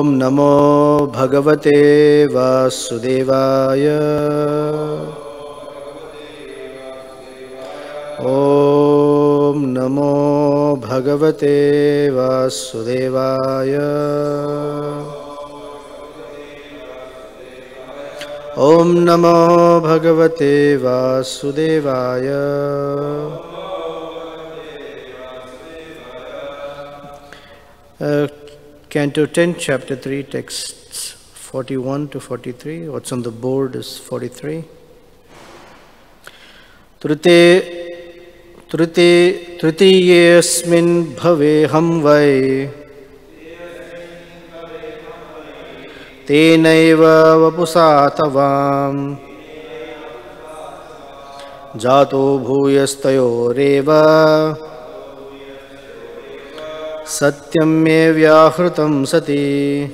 नमो भगवते वासुदेवाय। ॐ नमो भगवते वासुदेवाय। ॐ नमो भगवते वासुदेवाय। Canto 10, Chapter 3, texts 41 to 43. What's on the board is 43. Tritiyesmin bhaveham vai tenaiva vapusatavam jato bhuyastayoreva satyam me vyahrutam sati.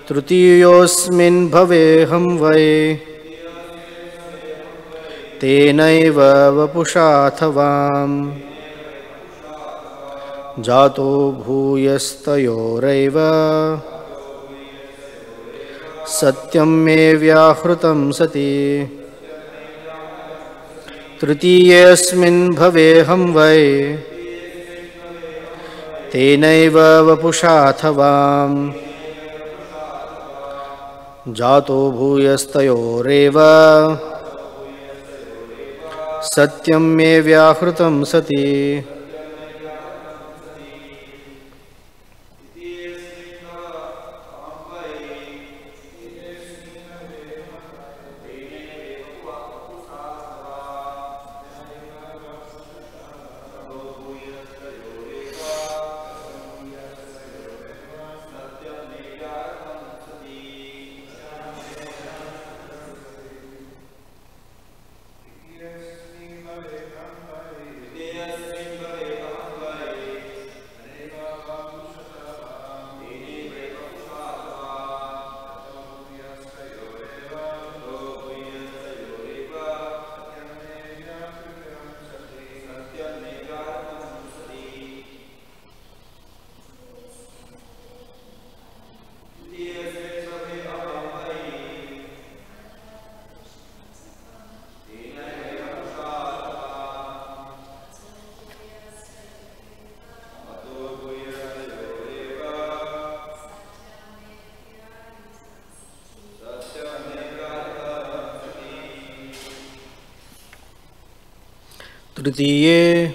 Tritiyosmin bhaveham vai tenaiva vapushathavam jato bhuyastayoreva satyam me vyahrutam sati. Tritiyesmin bhaveham vai tenaiva vapushathavam jato bhuyastayoreva satyam me vyahrutam sati. Tritiye,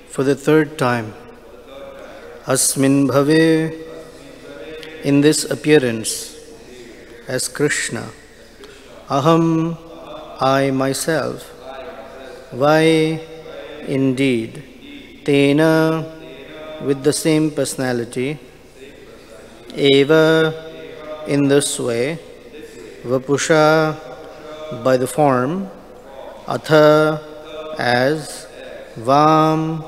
for the third time, asmin bhave, in this appearance as Krishna, aham, I myself, vai, indeed, tena, with the same personality, eva, in this way, vapusha, by the form, atha, as, vam,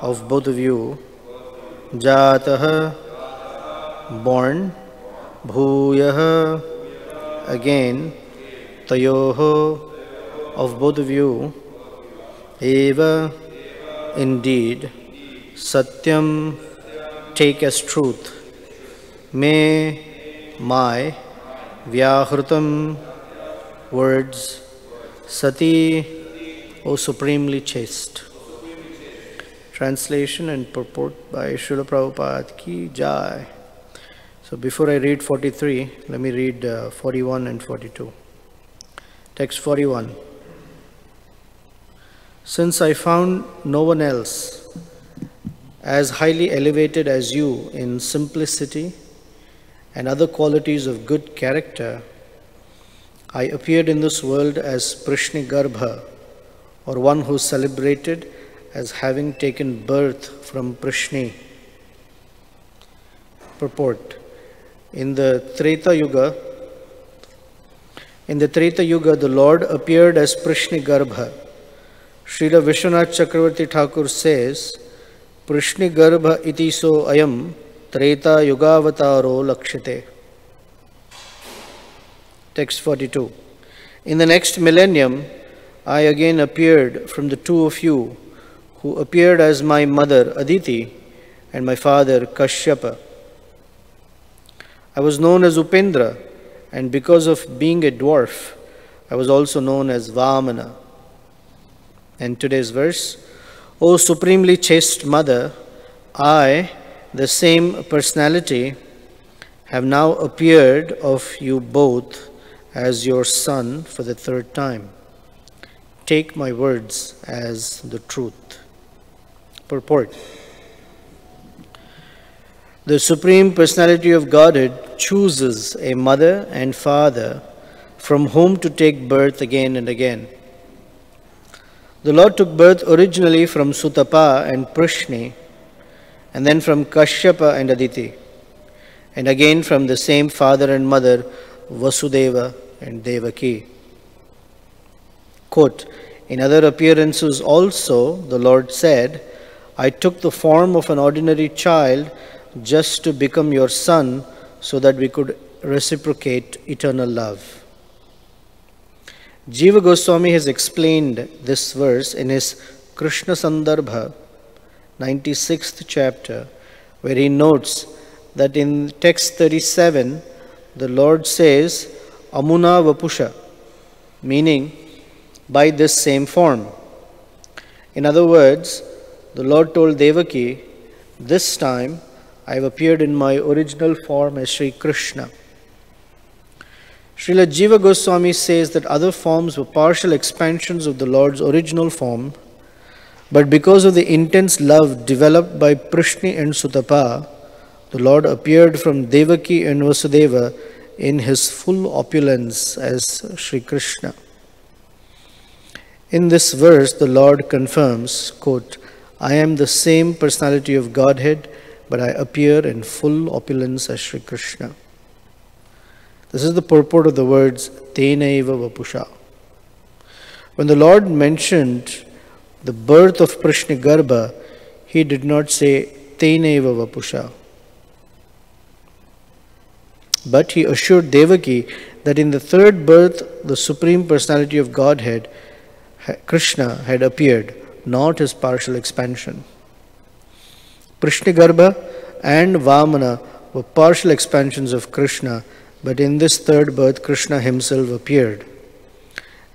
of both of you, jatah, born, bhuyah, again, tayoho, of both of you, eva, indeed, satyam, take as truth, me, my, vyahrutam, words, sati, O supremely chaste. Translation and purport by Srila Prabhupada ki jai. So before I read 43, let me read 41 and 42. Text 41. Since I found no one else as highly elevated as you in simplicity and other qualities of good character, I appeared in this world as Prishnigarbha, or one who is celebrated as having taken birth from Prishni. Purport. In the Treta Yuga, the Lord appeared as Prishnigarbha. Srila Vishwanath Chakravarti Thakur says, Prishnigarbha iti so ayam Treta Yugavataro lakshite. Text 42. In the next millennium, I again appeared from the two of you who appeared as my mother Aditi and my father Kashyapa. I was known as Upendra, and because of being a dwarf, I was also known as Vamana. And today's verse, O supremely chaste mother, I, the same personality, have now appeared of you both as your son for the third time. Take my words as the truth. Purport. The Supreme Personality of Godhead chooses a mother and father from whom to take birth again and again. The Lord took birth originally from Sutapa and Prishni, and then from Kashyapa and Aditi, and again from the same father and mother, Vasudeva and Devaki. Quote, in other appearances also, the Lord said, I took the form of an ordinary child just to become your son so that we could reciprocate eternal love. Jiva Goswami has explained this verse in his Krishna Sandarbha, 96th chapter, where he notes that in text 37, the Lord says, Amuna Vapusha, meaning by this same form. In other words, the Lord told Devaki, this time I have appeared in my original form as Sri Krishna. Srila Jiva Goswami says that other forms were partial expansions of the Lord's original form, but because of the intense love developed by Prishni and Sutapa, the Lord appeared from Devaki and Vasudeva in his full opulence as Sri Krishna. In this verse, the Lord confirms, quote, I am the same personality of Godhead, but I appear in full opulence as Sri Krishna. This is the purport of the words Tenaiva Vapusha. When the Lord mentioned the birth of Prishni Garbha, he did not say Tenaiva Vapusha. But he assured Devaki that in the third birth, the Supreme Personality of Godhead, Krishna, had appeared, not his partial expansion. Prishni Garbha and Vamana were partial expansions of Krishna, but in this third birth, Krishna himself appeared.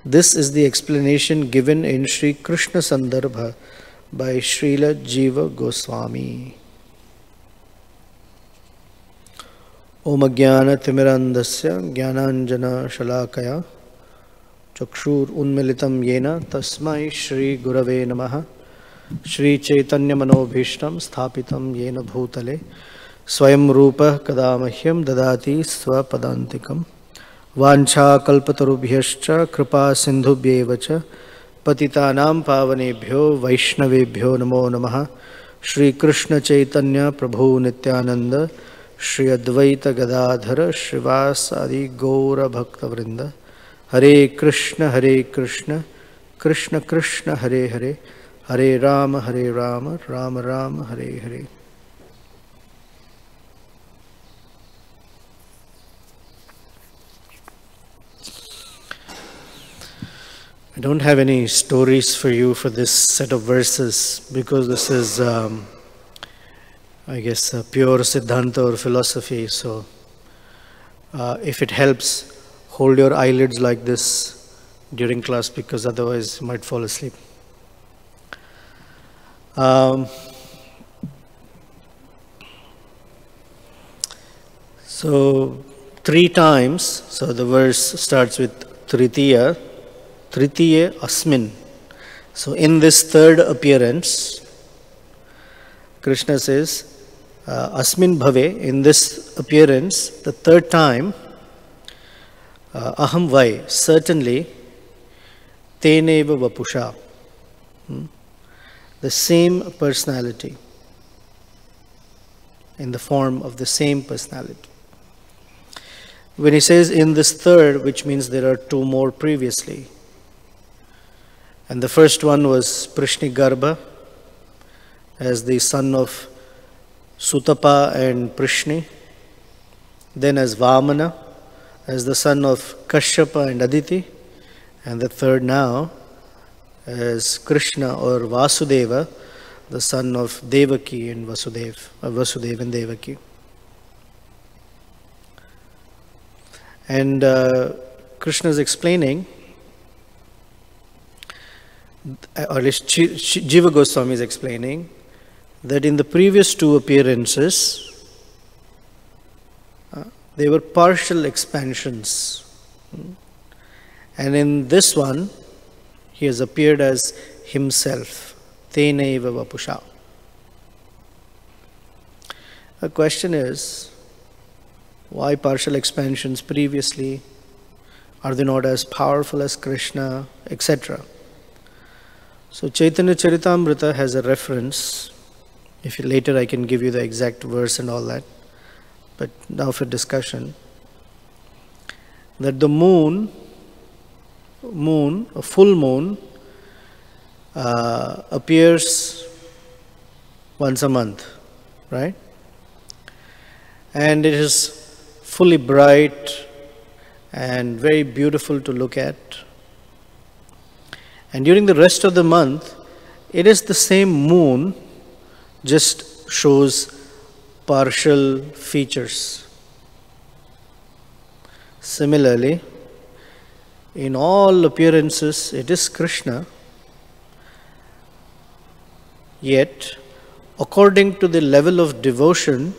This is the explanation given in Sri Krishna Sandarbha by Srila Jiva Goswami. Om Jnana Timirandasya Jnananjana Shalakaya Chakshur Unmilitam Yena Tasmai Shri Gurave Namaha Shri Chaitanya Manobhishtam Sthapitam Yena Bhutale Swayam Rupa Kadamahyam Dadati Swapadantikam Vancha Kalpatarubhyascha Kripa Sindhubhyevacha Patitanam Pavanebhyo Vaishnavebhyo Namo Namaha Shri Krishna Chaitanya Prabhu Nityananda Shri Advaita Gadadhara Shrivasadi Gaura Bhakta Vrinda Hare Krishna Krishna Krishna Hare Hare Hare Rama Rama Rama Hare Hare. I don't have any stories for you for this set of verses because this is, I guess, pure Siddhanta or philosophy. So, if it helps, hold your eyelids like this during class because otherwise you might fall asleep. So, three times, so the verse starts with Tritiya Asmin. So in this third appearance, Krishna says, Asmin Bhave, in this appearance, the third time, Aham Vai, certainly, Teneva Vapusha, the same personality, in the form of the same personality. When he says in this third, which means there are two more previously, and the first one was Prishni Garbha, as the son of Sutapa and Prishni, then as Vamana, as the son of Kashyapa and Aditi, and the third now as Krishna or Vasudeva, the son of Devaki and Vasudev and Devaki. And Krishna is explaining, or at least Jiva Goswami is explaining, that in the previous two appearances, they were partial expansions. And in this one, he has appeared as himself. Tenaiva Vapusha. The question is, why partial expansions previously? Are they not as powerful as Krishna, etc.? So Chaitanya Charitamrita has a reference. Later I can give you the exact verse and all that. But now for discussion, that the moon, a full moon, appears once a month, right? And it is fully bright and very beautiful to look at. And during the rest of the month, it is the same moon, just shows partial features. Similarly, in all appearances, it is Krishna, yet according to the level of devotion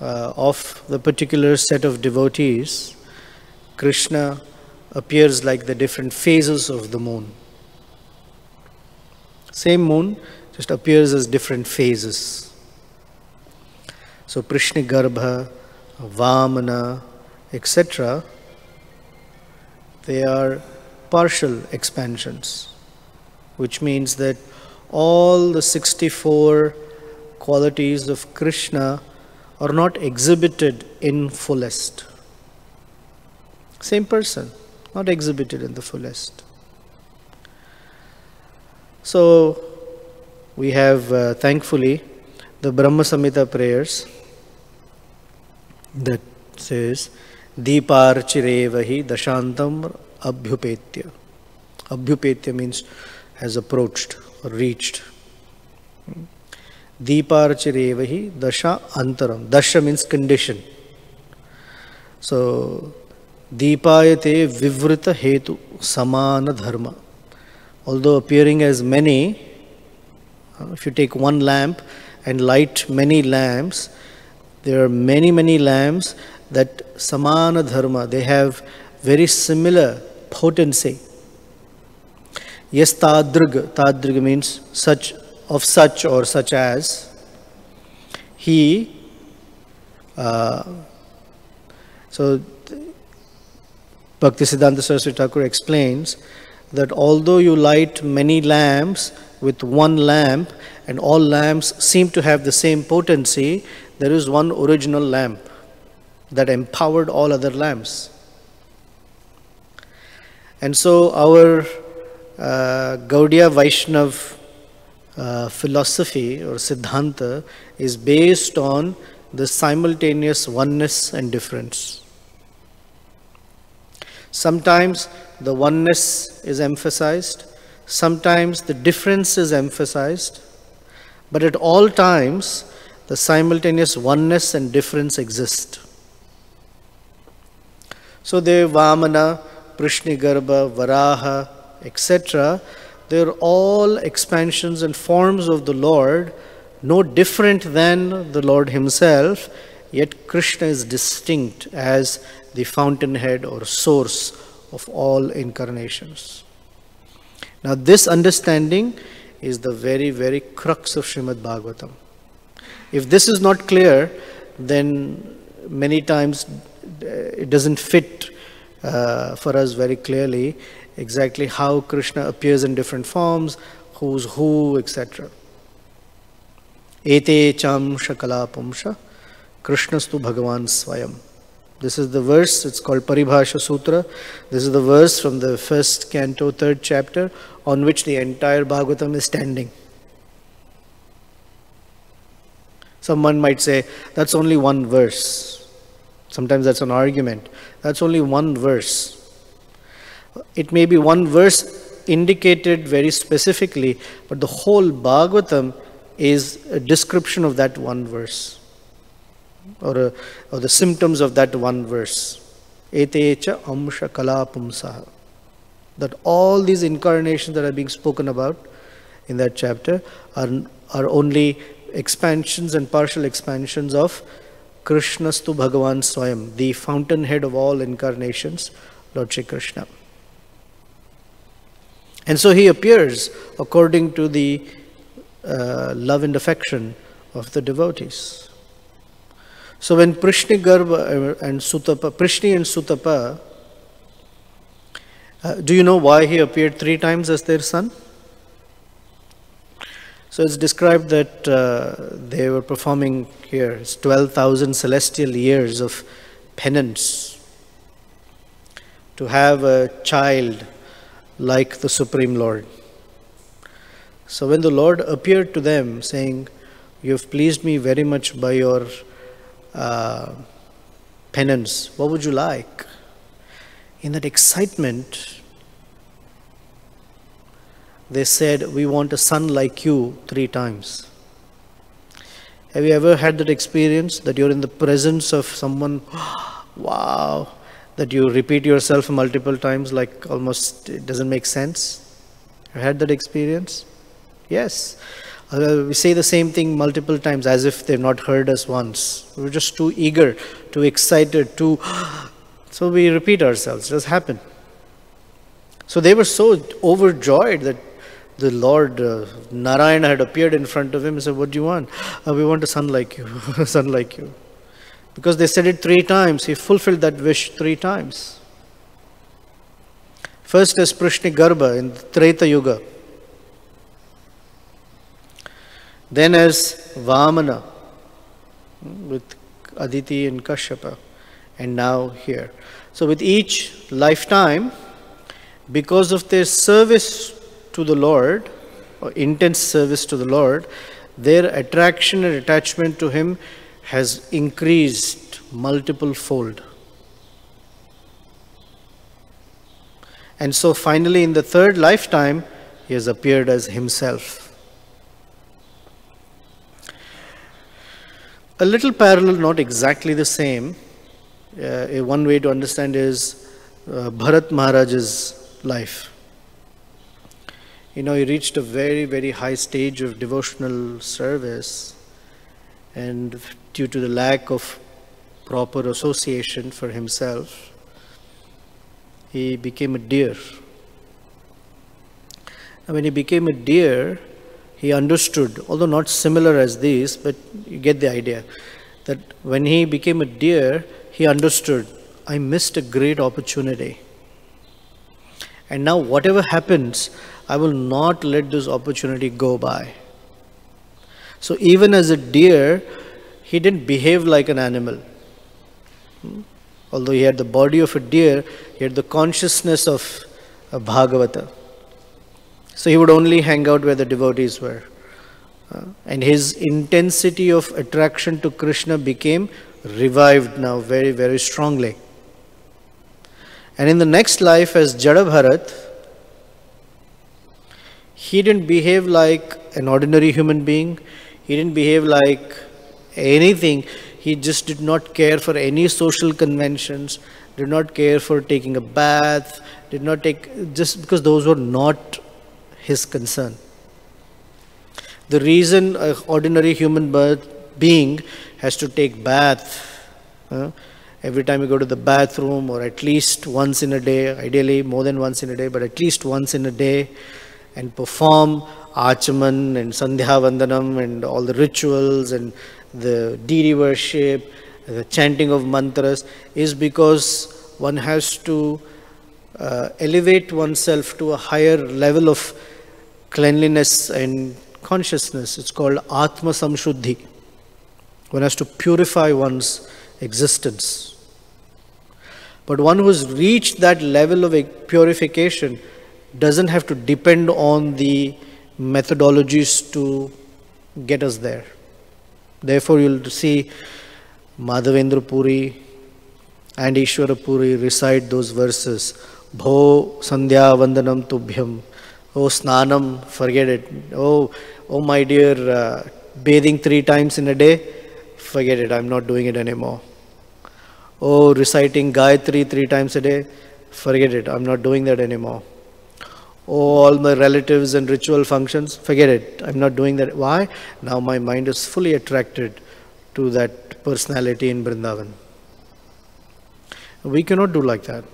of the particular set of devotees, Krishna appears like the different phases of the moon. Same moon just appears as different phases. So Prishni Garbha, Vamana, etc., they are partial expansions, which means that all the 64 qualities of Krishna are not exhibited in fullest. Same person, not exhibited in the fullest. So we have thankfully the Brahma Samhita prayers that says Deeparchirevahi Dashantam Abhyupetya. Abhyupetya means has approached or reached. Deeparchirevahi Dasha Antaram. Dasha means condition. So Deepayate Vivrita Hetu Samana Dharma. Although appearing as many, if you take one lamp and light many lamps, there are many lamps that Samana Dharma, they have very similar potency. Yes, Tadrig means such, of such or such as. He, so Bhaktisiddhanta Saraswati Thakur explains that although you light many lamps with one lamp and all lamps seem to have the same potency, there is one original lamp that empowered all other lamps. And so our Gaudiya Vaishnav philosophy or Siddhanta is based on the simultaneous oneness and difference. Sometimes the oneness is emphasized, sometimes the difference is emphasized, but at all times the simultaneous oneness and difference exist. So the Vamana, Prishnigarbha, Varaha, etc., they are all expansions and forms of the Lord, no different than the Lord himself, yet Krishna is distinct as the fountainhead or source of all incarnations. Now this understanding is the very crux of Srimad Bhagavatam. If this is not clear, then many times it doesn't fit for us very clearly exactly how Krishna appears in different forms, who's who, etc. Ete cham shakala pumsha Krishnastu Bhagavan Swayam. This is the verse, it's called Paribhasha Sutra. This is the verse from the first canto, third chapter, on which the entire Bhagavatam is standing. Someone might say, that's only one verse. Sometimes that's an argument. That's only one verse. It may be one verse indicated very specifically, but the whole Bhagavatam is a description of that one verse, or the symptoms of that one verse. Etecha amsha kalapumsaha. That all these incarnations that are being spoken about in that chapter are only expansions and partial expansions of Krishnastu Bhagavan Swayam, the fountainhead of all incarnations, Lord Shri Krishna. And so he appears according to the love and affection of the devotees. So when Prishni and Sutapa, do you know why he appeared 3 times as their son? So it's described that they were performing here 12,000 celestial years of penance to have a child like the Supreme Lord. So when the Lord appeared to them saying, "You have pleased me very much by your penance, what would you like?" In that excitement, they said, "We want a son like you 3 times. Have you ever had that experience that you're in the presence of someone, wow, that you repeat yourself multiple times like almost it doesn't make sense? Have you had that experience? Yes. We say the same thing multiple times as if they've not heard us once. We're just too eager, too excited, so we repeat ourselves. It does happen. So they were so overjoyed that the Lord Narayana had appeared in front of him and said, "What do you want?" "We want a son like you, a son like you." Because they said it 3 times, he fulfilled that wish 3 times. First as Prishni Garbha in Treta Yuga. Then as Vamana with Aditi and Kashyapa. And now here. So with each lifetime, because of their service to the Lord, or intense service to the Lord, their attraction and attachment to Him has increased multiple fold. And so finally in the 3rd lifetime, He has appeared as Himself. A little parallel, not exactly the same. One way to understand is Bharat Maharaj's life. He reached a very, very high stage of devotional service, and due to the lack of proper association for himself, he became a deer. And when he became a deer, he understood, although not similar as these, but you get the idea, that when he became a deer, he understood, I missed a great opportunity. And now whatever happens, I will not let this opportunity go by. So even as a deer, he didn't behave like an animal. Although he had the body of a deer, he had the consciousness of a Bhagavata. So he would only hang out where the devotees were. And his intensity of attraction to Krishna became revived now very, very strongly. And in the next life as Jada Bharat, he didn't behave like an ordinary human being. He didn't behave like anything. He just did not care for any social conventions, did not care for taking a bath, just because those were not his concern. The reason an ordinary human being has to take bath every time you go to the bathroom, or at least once in a day, ideally more than once in a day, but at least once in a day, and perform Achaman and Sandhya Vandanam and all the rituals and the deity worship, the chanting of mantras, is because one has to elevate oneself to a higher level of cleanliness and consciousness. It's called Atma Samshuddhi. One has to purify one's existence. But one who has reached that level of purification doesn't have to depend on the methodologies to get us there. Therefore, you'll see Madhavendra Puri and Ishwara Puri recite those verses. Bho Sandhya Vandanam Tubhyam Oh, snanam, forget it. Oh, my dear, bathing 3 times in a day, forget it, I'm not doing it anymore. Oh, reciting Gayatri 3 times a day, forget it, I'm not doing that anymore. Oh, all my relatives and ritual functions, forget it, I'm not doing that. Why? Now my mind is fully attracted to that personality in Vrindavan. We cannot do like that.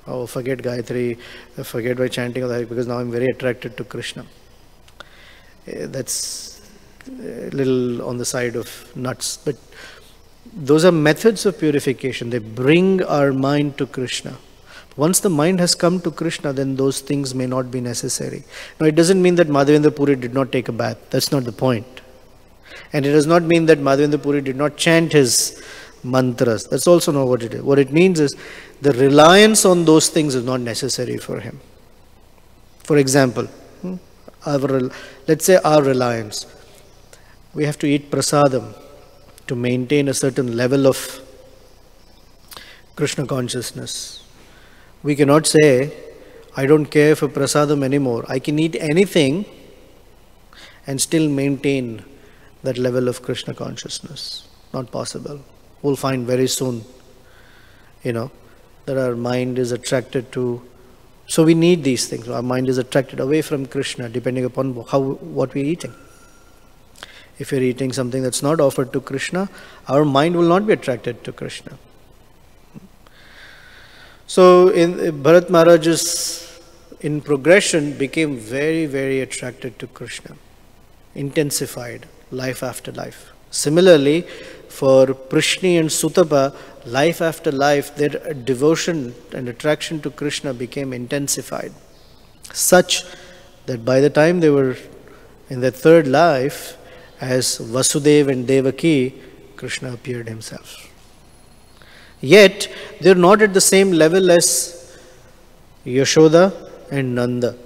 Oh, forget Gayatri, forget my chanting of that, because now I'm very attracted to Krishna. That's a little on the side of nuts. But those are methods of purification. They bring our mind to Krishna. Once the mind has come to Krishna, then those things may not be necessary. Now, it doesn't mean that Madhavendra Puri did not take a bath. That's not the point. And it does not mean that Madhavendra Puri did not chant his mantras. That's also not what it is. What it means is the reliance on those things is not necessary for him. For example, let's say our reliance. We have to eat prasadam to maintain a certain level of Krishna consciousness. We cannot say, I don't care for prasadam anymore. I can eat anything and still maintain that level of Krishna consciousness. Not possible. We'll find very soon, that our mind is attracted to. So we need these things. Our mind is attracted away from Krishna depending upon what we're eating. If you're eating something that's not offered to Krishna, our mind will not be attracted to Krishna. So Bharat Maharaj in progression became very, very attracted to Krishna. Intensified life after life. Similarly, for Prishni and Sutapa, life after life, their devotion and attraction to Krishna became intensified. Such that by the time they were in their third life, as Vasudeva and Devaki, Krishna appeared himself. Yet, they're not at the same level as Yashoda and Nanda.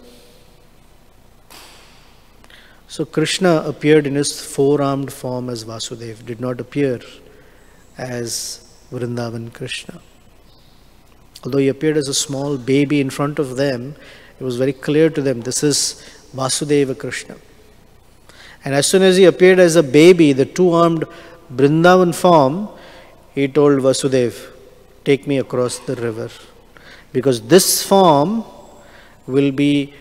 So Krishna appeared in his four-armed form as Vasudeva, did not appear as Vrindavan Krishna. Although he appeared as a small baby in front of them, it was very clear to them, this is Vasudeva Krishna. And as soon as he appeared as a baby, the two-armed Vrindavan form, he told Vasudeva, take me across the river. Because this form will be,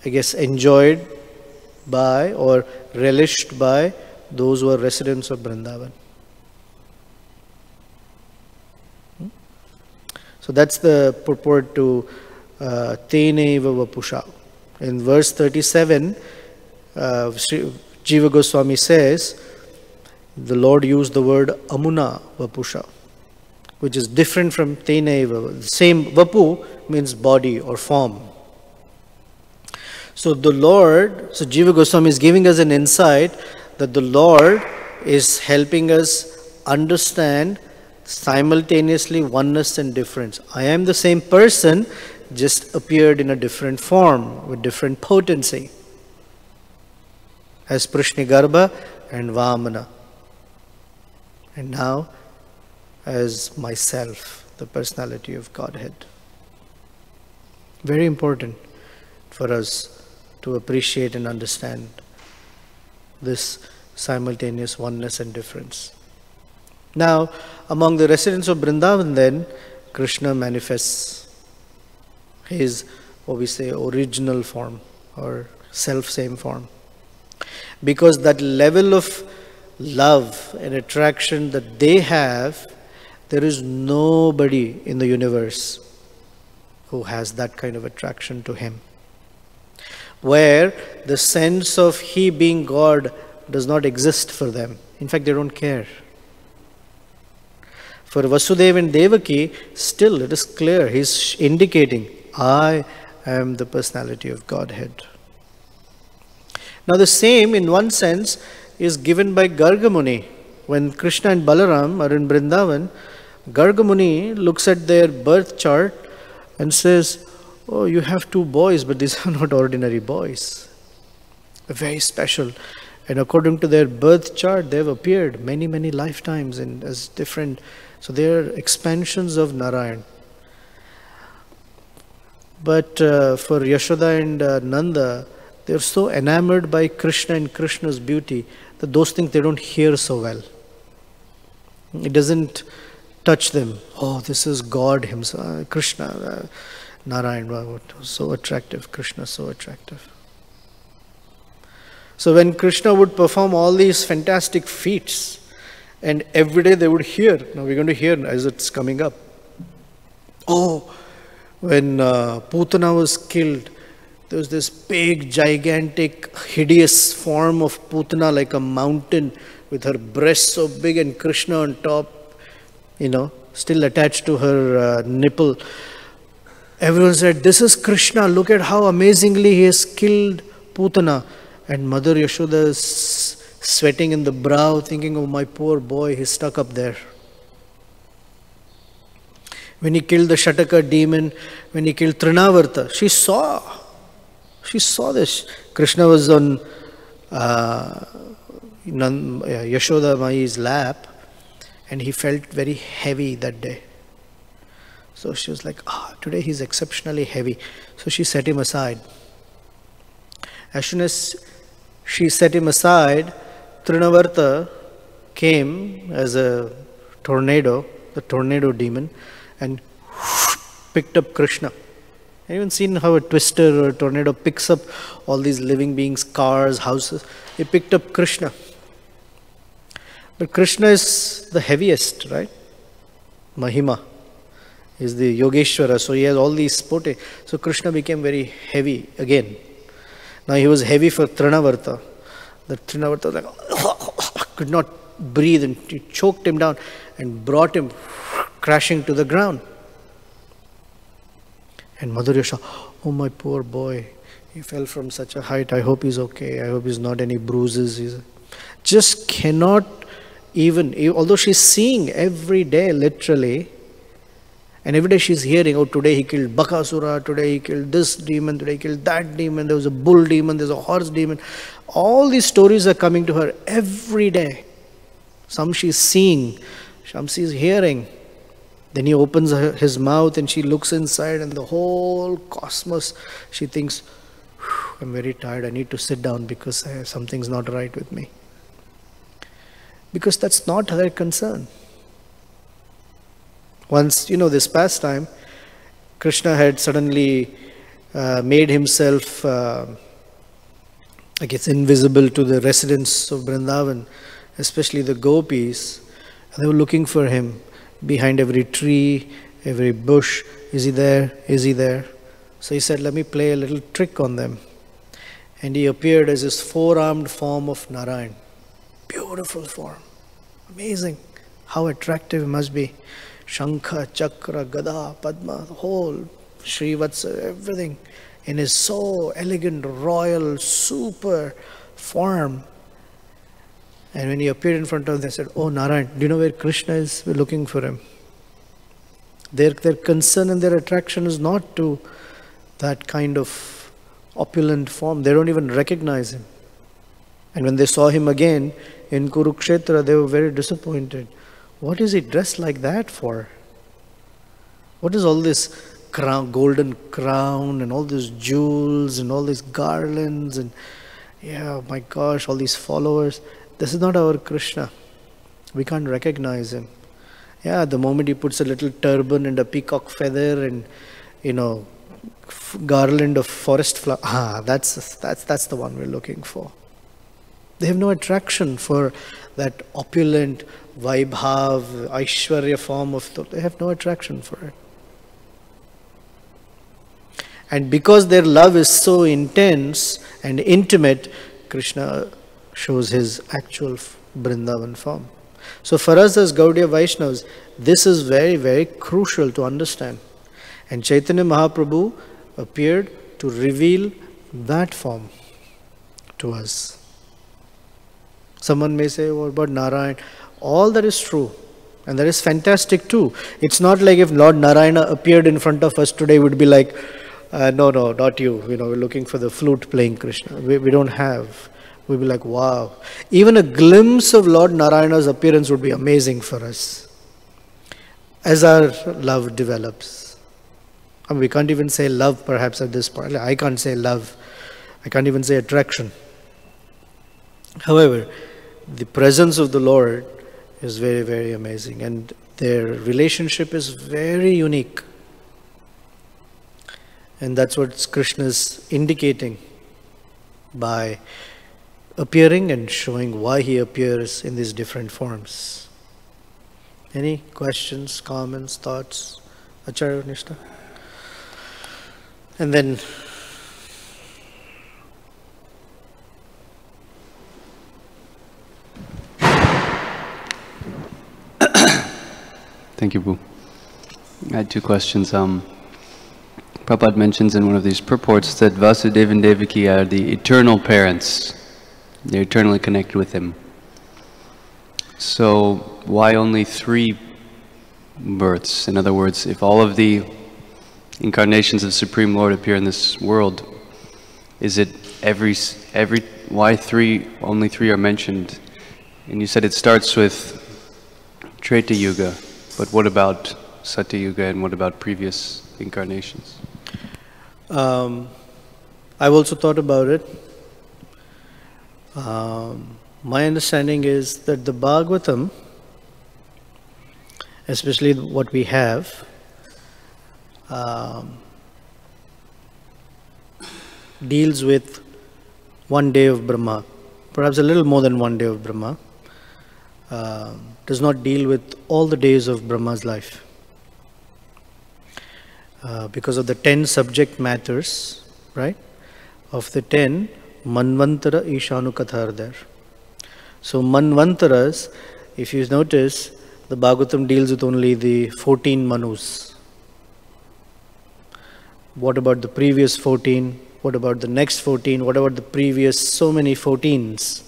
enjoyed by or relished by those who are residents of Vrindavan. So that's the purport to Teneva Vapusha. In verse 37, Jiva Goswami says, the Lord used the word Amuna Vapusha, which is different from Teneva. The same Vapu means body or form. So Jiva Goswami is giving us an insight that the Lord is helping us understand simultaneously oneness and difference. I am the same person, just appeared in a different form with different potency. As Prishnigarbha and Vamana. And now as myself, the personality of Godhead. Very important for us to appreciate and understand this simultaneous oneness and difference. Now, among the residents of Vrindavan then, Krishna manifests his, original form or self-same form. Because that level of love and attraction that they have, there is nobody in the universe who has that kind of attraction to him. Where the sense of he being God does not exist for them. In fact, they don't care. For Vasudeva and Devaki, still it is clear, he's indicating, I am the personality of Godhead. Now the same, in one sense, is given by Garga Muni. When Krishna and Balaram are in Vrindavan, Garga Muni looks at their birth chart and says, oh, you have 2 boys, but these are not ordinary boys. Very special. And according to their birth chart, they have appeared many, many lifetimes as different. So they are expansions of Narayan. But for Yashoda and Nanda, they're so enamored by Krishna and Krishna's beauty that those things they don't hear so well. It doesn't touch them. Oh, this is God himself, Krishna, Narayan, so attractive, Krishna, so attractive. So when Krishna would perform all these fantastic feats, and every day they would hear, now we're going to hear as it's coming up. Oh, when Putana was killed, there was this big, gigantic, hideous form of Putana like a mountain with her breast so big and Krishna on top, still attached to her nipple. Everyone said, this is Krishna, look at how amazingly he has killed Putana. And Mother Yashoda is sweating in the brow, thinking, oh my poor boy, he's stuck up there. When he killed the Shataka demon, when he killed Trinavarta, she saw this. Krishna was on Yashoda Mai's lap, and he felt very heavy that day. So she was like, today he's exceptionally heavy. So she set him aside. As soon as she set him aside, Trinavarta came as a tornado, the tornado demon, and picked up Krishna. Have you even seen how a twister or a tornado picks up all these living beings, cars, houses? He picked up Krishna. But Krishna is the heaviest, right? Mahima is the Yogeshwara, so he has all these pote. So Krishna became very heavy again. Now he was heavy for Trinavarta. The Trinavarta was like, could not breathe, and he choked him down and brought him crashing to the ground. And Mother Yashoda, oh my poor boy, he fell from such a height. I hope he's okay. I hope he's not any bruises. He's just cannot even, although she's seeing every day literally, and every day she's hearing, oh, today he killed Bakasura, today he killed this demon, today he killed that demon, there was a bull demon, there's a horse demon. All these stories are coming to her every day. Some she's seeing, some she's hearing. Then he opens his mouth and she looks inside, and the whole cosmos, she thinks, I'm very tired, I need to sit down because something's not right with me. Because that's not their concern. Once, this past time, Krishna had suddenly made himself, invisible to the residents of Vrindavan, especially the gopis. And they were looking for him behind every tree, every bush. Is he there? Is he there? So he said, let me play a little trick on them. And he appeared as this four-armed form of Narayan. Beautiful form. Amazing. How attractive it must be. Shankha, Chakra, Gada, Padma, the whole Srivatsa, everything in his so elegant, royal, super form. And when he appeared in front of them, they said, oh Narayan, do you know where Krishna is? We're looking for him. Their concern and their attraction is not to that kind of opulent form. They don't even recognize him. And when they saw him again in Kurukshetra, they were very disappointed. What is he dressed like that for? What is all this crown, golden crown and all these jewels and all these garlands and my gosh, all these followers? This is not our Krishna. We can't recognize him. The moment he puts a little turban and a peacock feather and garland of forest flower, that's the one we're looking for. They have no attraction for that opulent Vaibhav, Aishwarya form of thought. They have no attraction for it. And because their love is so intense and intimate, Krishna shows his actual Vrindavan form. So for us as Gaudiya Vaishnavas, this is very, very crucial to understand. And Chaitanya Mahaprabhu appeared to reveal that form to us. Someone may say, what about Narayan? All that is true. And that is fantastic too. It's not like if Lord Narayana appeared in front of us today, we'd be like, no, not you. We're looking for the flute playing Krishna. We don't have. We'd be like, wow. Even a glimpse of Lord Narayana's appearance would be amazing for us as our love develops. I mean, we can't even say love perhaps at this point. I can't say love. I can't even say attraction. However, the presence of the Lord is very, very amazing, and their relationship is very unique. And that's what Krishna is indicating by appearing and showing why he appears in these different forms. Any questions, comments, thoughts? Acharya Nishta? And then thank you, Boo. I had two questions. Prabhupada mentions in one of these purports that Vasudeva and Devaki are the eternal parents. They're eternally connected with him. So why only 3 births? In other words, if all of the incarnations of Supreme Lord appear in this world, is it why 3, only 3 are mentioned? And you said it starts with Treta Yuga, but what about Satya Yuga and what about previous incarnations? I've also thought about it. My understanding is that the Bhagavatam, especially what we have, deals with one day of Brahma, perhaps a little more than one day of Brahma. Does not deal with all the days of Brahma's life. Because of the 10 subject matters, right? Of the 10, Manvantara Ishanu Katha are there. So Manvantaras, if you notice, the Bhagavatam deals with only the 14 Manus. What about the previous 14? What about the next 14? What about the previous so many 14s?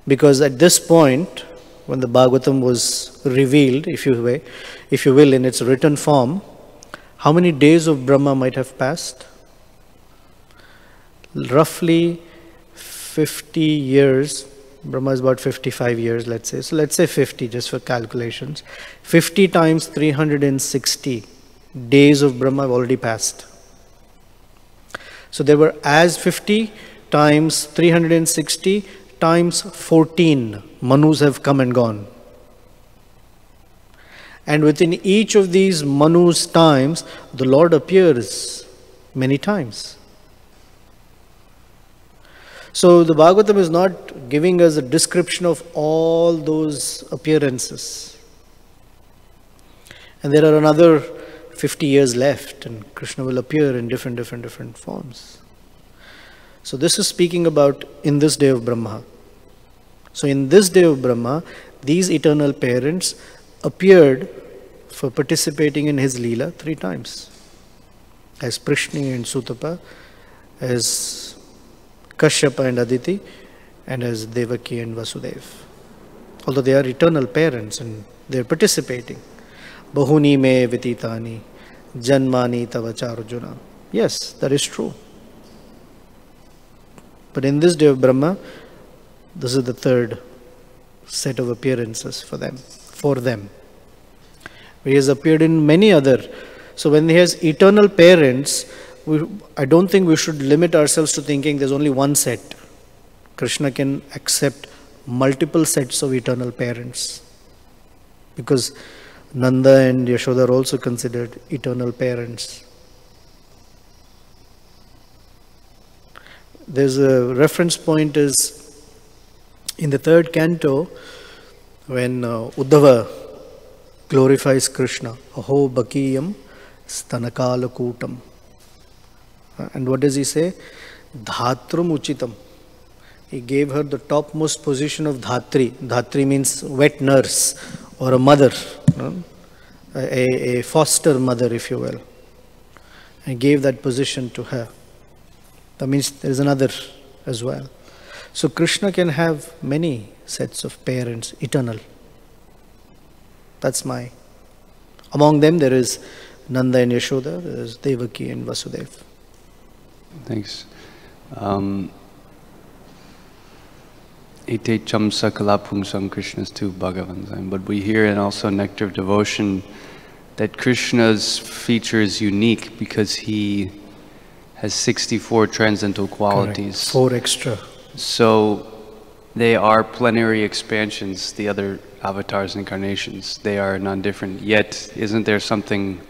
Because at this point, when the Bhagavatam was revealed, if you will, in its written form, how many days of Brahma might have passed? Roughly 50 years. Brahma is about 55 years, let's say. So let's say 50, just for calculations. 50 times 360 days of Brahma have already passed. So there were as 50 times 360 times 14 Manus have come and gone. And within each of these Manus times, the Lord appears many times. So the Bhagavatam is not giving us a description of all those appearances. And there are another 50 years left, and Krishna will appear in different forms. So this is speaking about in this day of Brahma. So in this day of Brahma, these eternal parents appeared for participating in his Leela 3 times. As Prishni and Sutapa, as Kashyapa and Aditi, and as Devaki and Vasudeva. Although they are eternal parents and they are participating. Bahuni me vititani, janmani tavacha Arjuna. Yes, that is true. But in this day of Brahma, this is the 3rd set of appearances for them. He has appeared in many other. So when he has eternal parents, I don't think we should limit ourselves to thinking there's only one set. Krishna can accept multiple sets of eternal parents. Because Nanda and Yashoda are also considered eternal parents. There's a reference point is in the 3rd canto when Uddhava glorifies Krishna. Aho bakiyam stanakala kutam. And what does he say? Dhatrum uchitam. He gave her the topmost position of Dhatri. Dhatri means wet nurse or a mother, a foster mother, if you will. And gave that position to her. That means there is another as well. So Krishna can have many sets of parents, eternal. That's my. Among them there is Nanda and Yashoda, there is Devaki and Vasudeva. Thanks. Ite chamsa kalapungsam Krishna's 2 Bhagavan. But we hear in also Nectar of Devotion that Krishna's feature is unique because he has 64 transcendental qualities. Correct. 4 extra. So they are plenary expansions, the other avatars and incarnations. They are non-different. Yet, isn't there something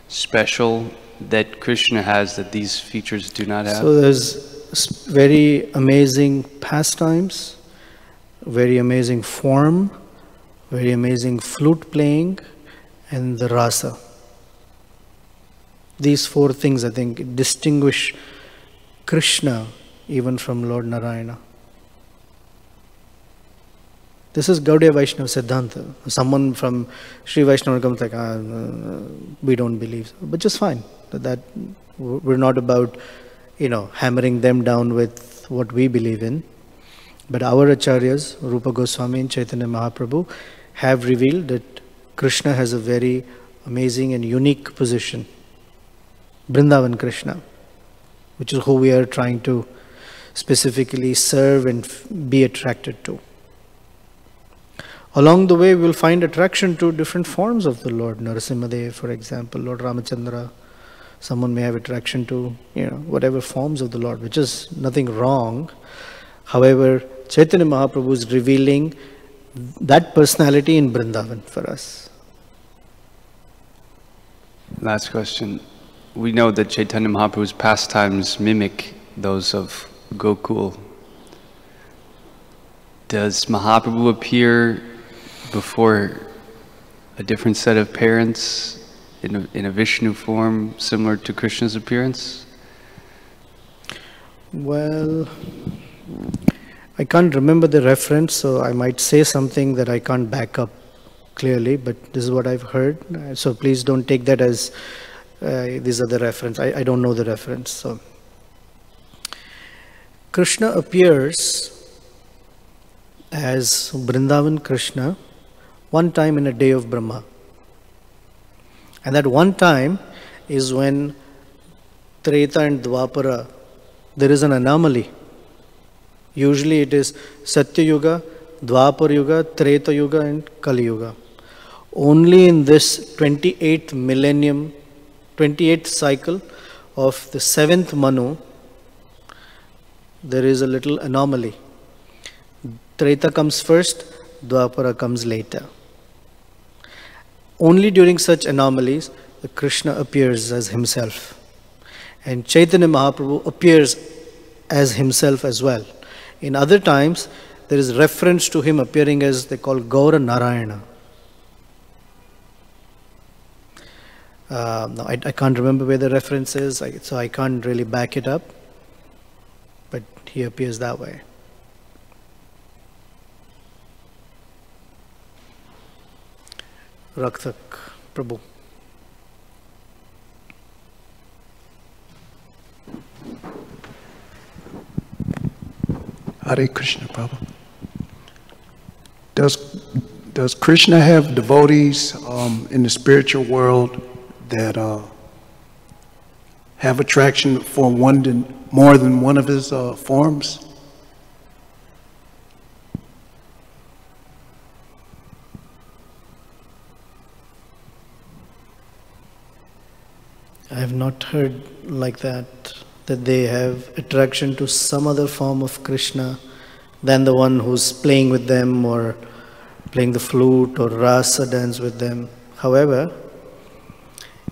special that Krishna has that these features do not have? So there's very amazing pastimes, very amazing form, very amazing flute playing, and the rasa. These 4 things, I think, distinguish Krishna even from Lord Narayana. This is Gaudiya Vaishnava Siddhanta. Someone from Sri Vaishnava comes like, we don't believe. But just fine. That we're not about, hammering them down with what we believe in. But our acharyas, Rupa Goswami and Chaitanya Mahaprabhu, have revealed that Krishna has a very amazing and unique position. Vrindavan Krishna, which is who we are trying to specifically serve and be attracted to. Along the way, we will find attraction to different forms of the Lord. Narasimhadev, for example, Lord Ramachandra. Someone may have attraction to, whatever forms of the Lord, which is nothing wrong. However, Chaitanya Mahaprabhu is revealing that personality in Vrindavan for us. Last question. We know that Chaitanya Mahaprabhu's pastimes mimic those of Gokul. Does Mahaprabhu appear before a different set of parents in a Vishnu form similar to Krishna's appearance? Well, I can't remember the reference, so I might say something that I can't back up clearly, but this is what I've heard. So please don't take that as these are the reference. I don't know the reference. So Krishna appears as Vrindavan Krishna one time in a day of Brahma. And that one time is when Treta and Dwapara, there is an anomaly. Usually it is Satya Yuga, Dwapara Yuga, Treta Yuga and Kali Yuga. Only in this 28th millennium, 28th cycle of the 7th Manu, there is a little anomaly. Treta comes first, Dwapara comes later. Only during such anomalies, the Krishna appears as himself. And Chaitanya Mahaprabhu appears as himself as well. In other times, there is reference to him appearing as they call Gaura Narayana. Now, I can't remember where the reference is, so I can't really back it up. But he appears that way. Raktak, Prabhu. Hare Krishna, Prabhu. Does Krishna have devotees in the spiritual world that have attraction for more than one of his forms? I have not heard like that they have attraction to some other form of Krishna than the one who's playing with them or playing the flute or rasa dance with them. However,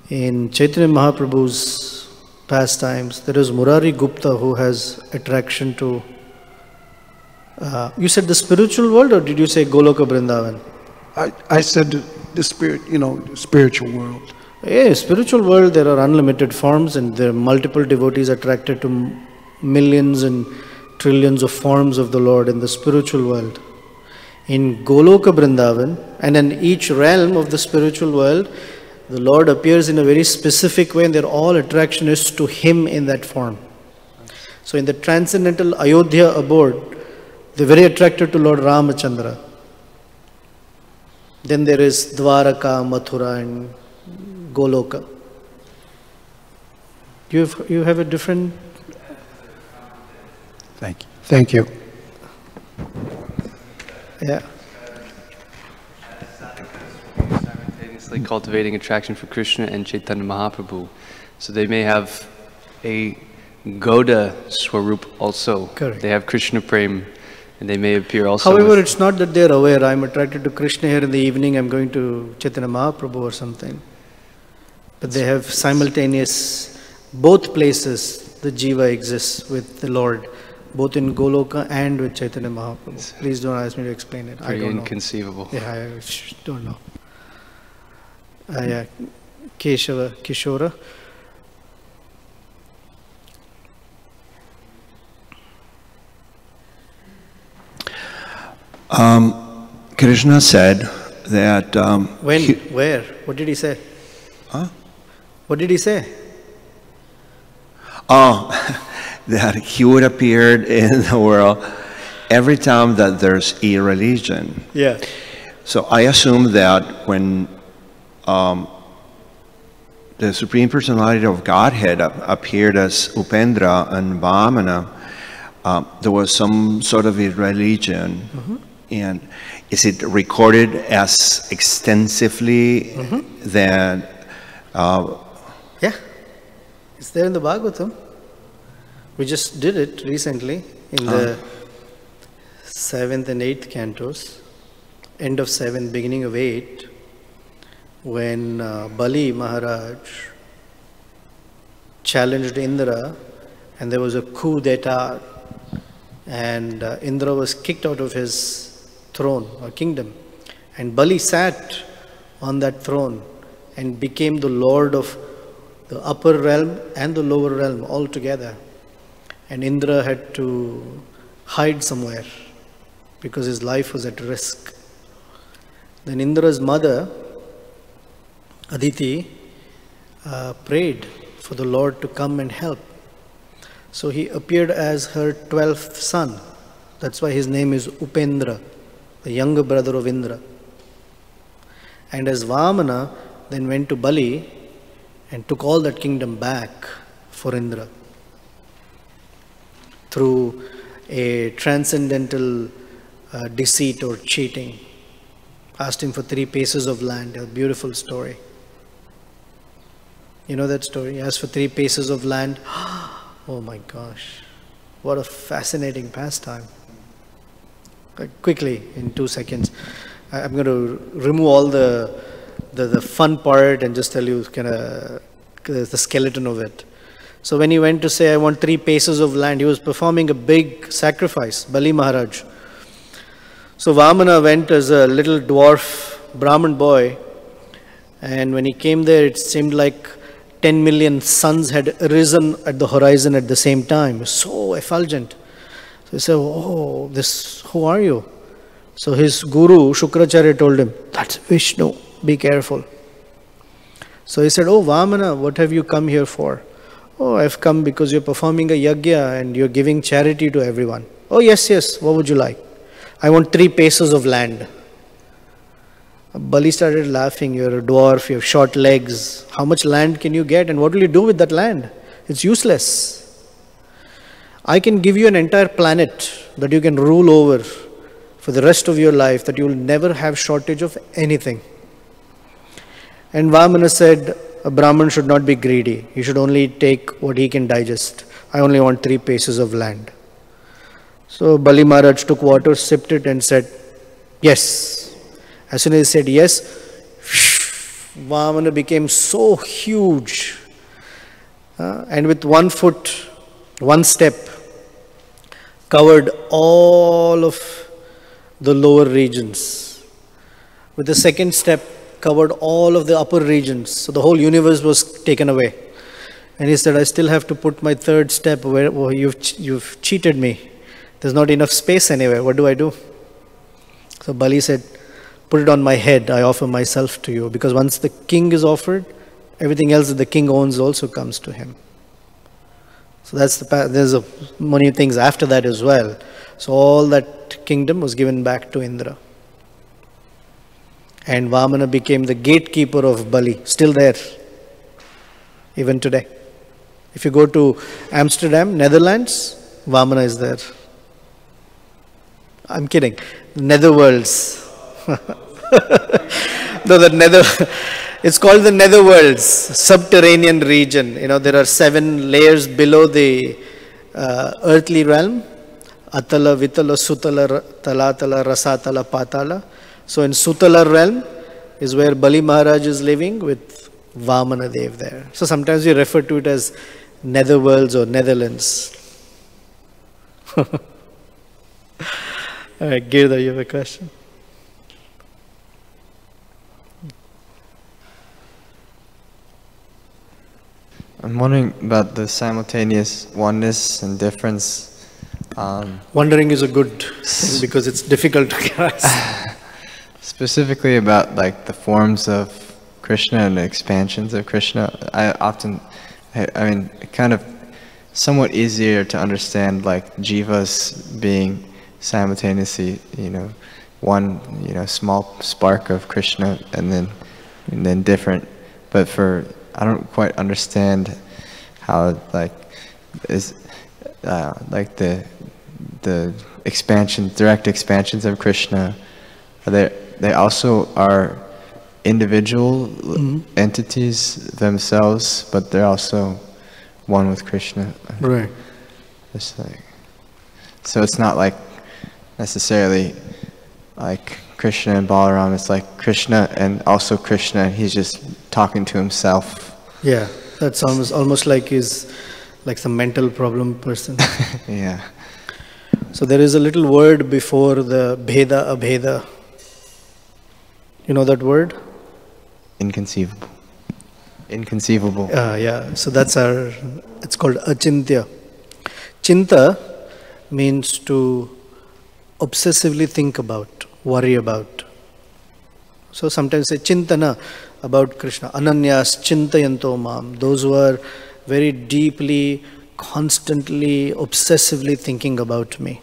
in Chaitanya Mahaprabhu's pastimes, there is Murari Gupta who has attraction to, you said the spiritual world or did you say Goloka Vrindavan? I said the spirit, the spiritual world. Yeah, spiritual world, there are unlimited forms and there are multiple devotees attracted to millions and trillions of forms of the Lord in the spiritual world. In Goloka Vrindavan and in each realm of the spiritual world, the Lord appears in a very specific way and their all attraction is to Him in that form. So in the transcendental Ayodhya abode, they're very attracted to Lord Ramachandra. Then there is Dwaraka, Mathura and Goloka. You have a different... Thank you. Thank you. Yeah. It's like cultivating attraction for Krishna and Chaitanya Mahaprabhu. So they may have a Gauda Swarup also. Correct. They have Krishna Prem, and they may appear also. However, it's not that they're aware, I'm attracted to Krishna here in the evening, I'm going to Chaitanya Mahaprabhu or something. But they have simultaneous, both places the Jiva exists with the Lord, both in Goloka and with Chaitanya Mahaprabhu. Please don't ask me to explain it. I don't know. Inconceivable. Yeah, I don't know. Yeah, Keshava, Kishora. Krishna said that When? Where? What did he say? Huh? What did he say? that he would appear in the world every time that there's a religion. Yeah. So I assume that when the Supreme Personality of Godhead appeared as Upendra and Vamana, there was some sort of a religion. Mm-hmm. And is it recorded as extensively that? Yeah. It's there in the Bhagavatam. We just did it recently in the 7th and 8th cantos, end of 7, beginning of 8, when Bali Maharaj challenged Indra and there was a coup d'etat and Indra was kicked out of his throne or kingdom, and Bali sat on that throne and became the lord of the upper realm and the lower realm all together, and Indra had to hide somewhere because his life was at risk. Then Indra's mother Aditi prayed for the Lord to come and help, so he appeared as her 12th son. That's why his name is Upendra, the younger brother of Indra. And as Vamana then went to Bali and took all that kingdom back for Indra through a transcendental deceit or cheating. Asked him for 3 paces of land, a beautiful story. You know that story? He asked for 3 paces of land. Oh my gosh, what a fascinating pastime. Quickly, in 2 seconds, I'm going to remove all the fun part and just tell you kind of the skeleton of it. So when he went to say, I want 3 paces of land, he was performing a big sacrifice, Bali Maharaj. So Vamana went as a little dwarf Brahmin boy, and when he came there, it seemed like 10 million suns had arisen at the horizon at the same time. So effulgent. So he said, oh, who are you? So his guru, Shukracharya, told him, that's Vishnu, be careful. So he said, oh, Vamana, what have you come here for? Oh, I've come because you're performing a yajna and you're giving charity to everyone. Oh, yes, what would you like? I want 3 paces of land. Bali started laughing, you're a dwarf, you have short legs. How much land can you get and what will you do with that land? It's useless. I can give you an entire planet that you can rule over for the rest of your life, that you will never have shortage of anything. And Vamana said, a Brahmin should not be greedy. He should only take what he can digest. I only want 3 paces of land. So Bali Maharaj took water, sipped it and said, yes. As soon as he said yes, Vamana became so huge. And with 1 foot, 1 step, covered all of the lower regions. With the 2nd step, covered all of the upper regions. So the whole universe was taken away. And he said, I still have to put my 3rd step where you've cheated me. There's not enough space anywhere. What do I do? So Bali said, put it on my head. I offer myself to you. Because once the king is offered, everything else that the king owns also comes to him. So that's there's many things after that as well. So all that kingdom was given back to Indra. And Vamana became the gatekeeper of Bali, still there, even today. If you go to Amsterdam, Netherlands, Vamana is there. I'm kidding. Netherworlds. No, the nether, it's called the netherworlds, subterranean region. You know, there are 7 layers below the earthly realm. Atala, Vitala, Sutala, Talatala, Rasatala, Patala. So in Sutala realm is where Bali Maharaj is living with Vamana Dev there. So sometimes we refer to it as netherworlds or Netherlands. All right, Girda, you have a question? I'm wondering about the simultaneous oneness and difference. Wondering is a good thing because it's difficult to grasp. Specifically about like the forms of Krishna and the expansions of Krishna. I mean, kind of somewhat easier to understand like jivas being simultaneously, one, small spark of Krishna and then different. But I don't quite understand how like is like the direct expansions of Krishna. They also are individual entities themselves, but they're also one with Krishna. Right. It's like, so it's not like necessarily like Krishna and Balaram. It's like Krishna and also Krishna. He's just talking to himself. Yeah, that's almost like he's like some mental problem person. Yeah. So there is a little word before the Bheda Abheda. You know that word? Inconceivable. Inconceivable. Yeah, so it's called achintya. Chinta means to obsessively think about, worry about. So sometimes say chintana about Krishna. Ananyas chintayanto mam. Those who are very deeply, constantly, obsessively thinking about me.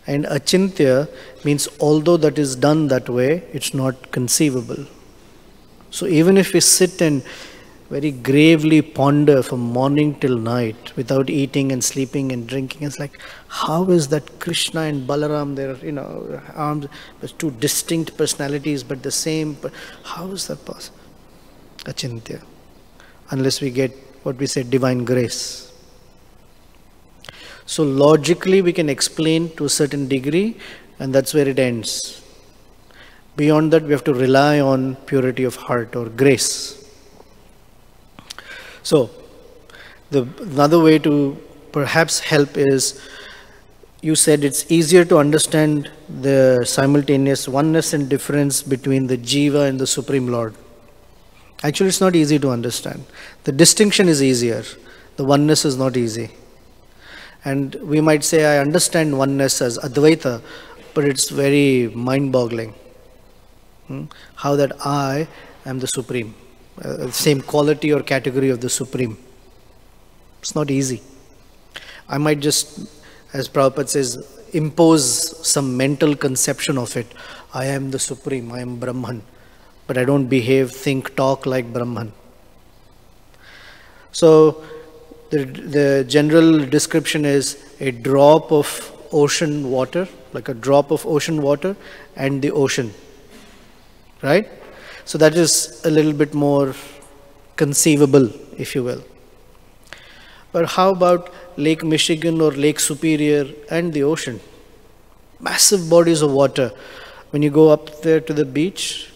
And achintya means although that is done that way, it's not conceivable. So even if we sit and very gravely ponder from morning till night without eating and sleeping and drinking, it's like, how is that Krishna and Balaram, they're, arms, with 2 distinct personalities but the same, how is that possible? Achintya. Unless we get what we say, divine grace. So logically we can explain to a certain degree, and that's where it ends. Beyond that we have to rely on purity of heart or grace. So another way to perhaps help is, you said it's easier to understand the simultaneous oneness and difference between the Jiva and the Supreme Lord. Actually, it's not easy to understand. The distinction is easier. The oneness is not easy. And we might say, I understand oneness as Advaita, but it's very mind-boggling. How that I am the Supreme. Same quality or category of the Supreme. It's not easy. I might just, as Prabhupada says, impose some mental conception of it. I am the Supreme, I am Brahman. But I don't behave, think, talk like Brahman. So the general description is a drop of ocean water, like a drop of ocean water and the ocean. Right? So that is a little bit more conceivable, if you will. But how about Lake Michigan or Lake Superior and the ocean? Massive bodies of water. When you go up there to the beach,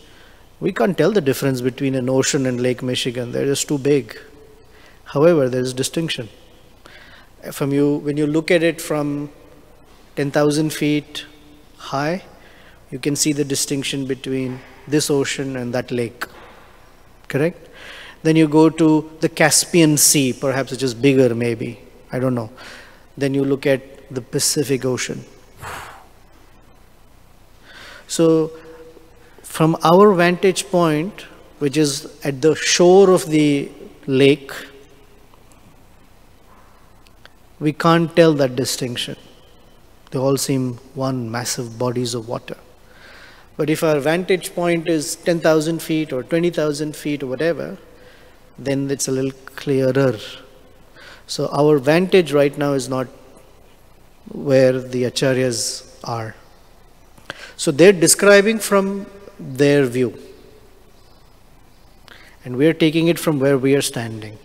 we can't tell the difference between an ocean and Lake Michigan. They're just too big. However, there is distinction. When you look at it from 10,000 feet high, you can see the distinction between this ocean and that lake. Correct? Then you go to the Caspian Sea, perhaps which is bigger maybe. I don't know. Then you look at the Pacific Ocean. So from our vantage point, which is at the shore of the lake, we can't tell that distinction. They all seem one massive bodies of water. But if our vantage point is 10,000 feet or 20,000 feet or whatever, then it's a little clearer. So our vantage right now is not where the acharyas are. So they're describing from their view. And we are taking it from where we are standing.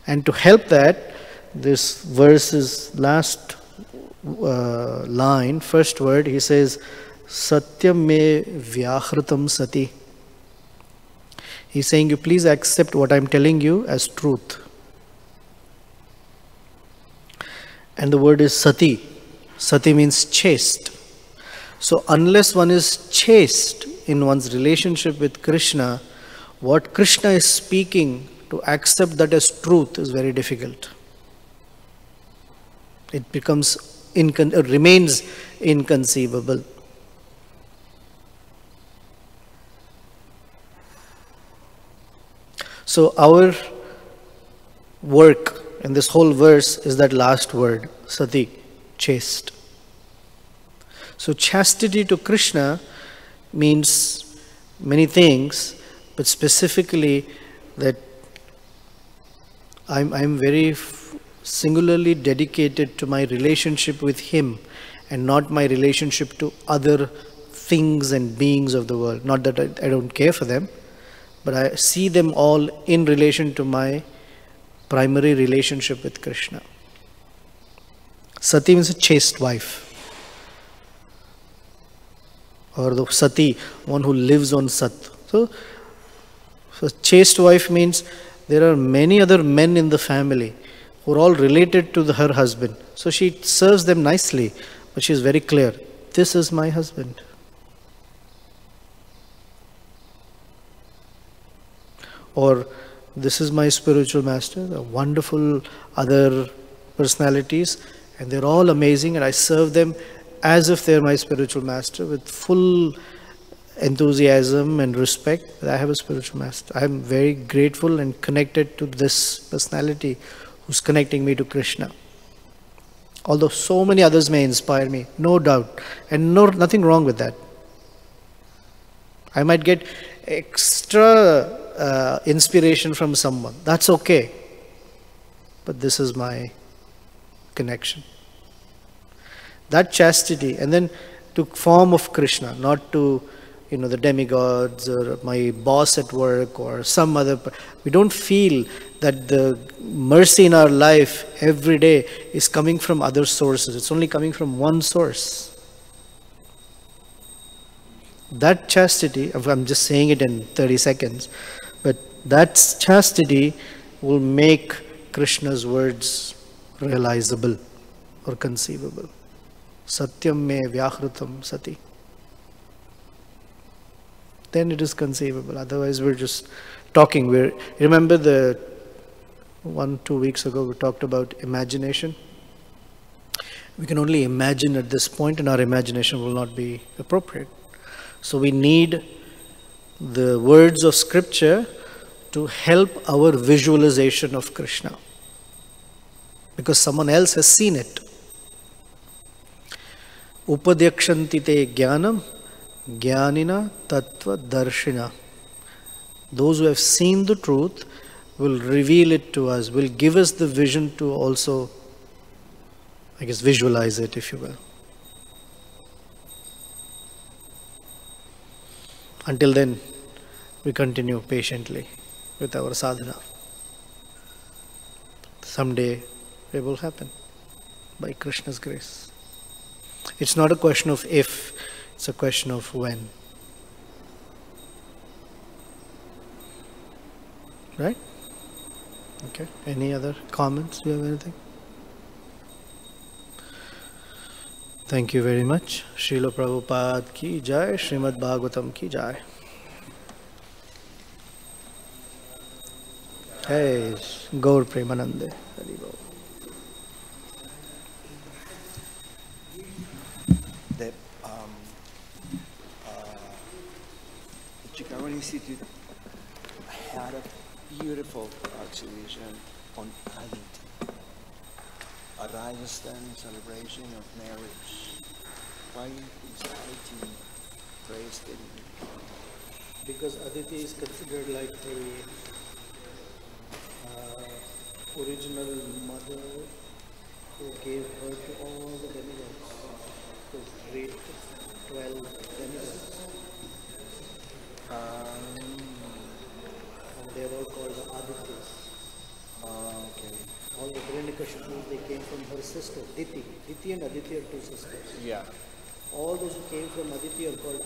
And to help that, this verse's last line, first word, he says, Satyam me vyahritam sati. He's saying, you please accept what I'm telling you as truth. And the word is sati. Sati means chaste. So unless one is chaste in one's relationship with Krishna, what Krishna is speaking, to accept that as truth is very difficult. It remains inconceivable. So our work in this whole verse is that last word, sati, chaste. So chastity to Krishna means many things, but specifically that I'm very singularly dedicated to my relationship with him and not my relationship to other things and beings of the world. Not that I don't care for them, but I see them all in relation to my primary relationship with Krishna. Sati means a chaste wife. Or the sati, one who lives on sat. So chaste wife means there are many other men in the family who are all related to her husband. So she serves them nicely, but she is very clear, this is my husband. Or this is my spiritual master, the wonderful other personalities, and they're all amazing, and I serve them as if they're my spiritual master with full enthusiasm and respect. I have a spiritual master. I am very grateful and connected to this personality who's connecting me to Krishna. Although so many others may inspire me, no doubt, and nothing wrong with that. I might get extra inspiration from someone. That's okay. But this is my connection. That chastity, and then to form of Krishna, not to the demigods or my boss at work or some other. We don't feel that the mercy in our life every day is coming from other sources. It's only coming from one source. That chastity, I'm just saying it in 30 seconds, but that chastity will make Krishna's words realizable or conceivable. Satyam me vyahritam sati. Then it is conceivable. Otherwise, we're just talking. Remember 1-2 weeks ago we talked about imagination. We can only imagine at this point, and our imagination will not be appropriate. So we need the words of scripture to help our visualization of Krishna, because someone else has seen it. Upadyakshanti te jnanam Jnanina Tattva Darshina. Those who have seen the truth will reveal it to us, will give us the vision to also, visualize it, if you will. Until then, we continue patiently with our sadhana. Someday it will happen by Krishna's grace. It's not a question of if, it's a question of when. Right? Okay. Any other comments? Do you have anything? Thank you very much. Srila Prabhupada ki jai, Srimad Bhagavatam ki jai. Hey, Gaur Premanande. Hari Bol. Chicago Institute had a beautiful exhibition on Aditi, a Rajasthan celebration of marriage. Why is Aditi praised in? Because Aditi is considered like the original mother who gave birth to all the demigods, the great 12 demigods. Okay. All the Hiranyakashipus, they came from her sister, Diti. Diti and Aditi are two sisters. Yeah. All those who came from Aditi are called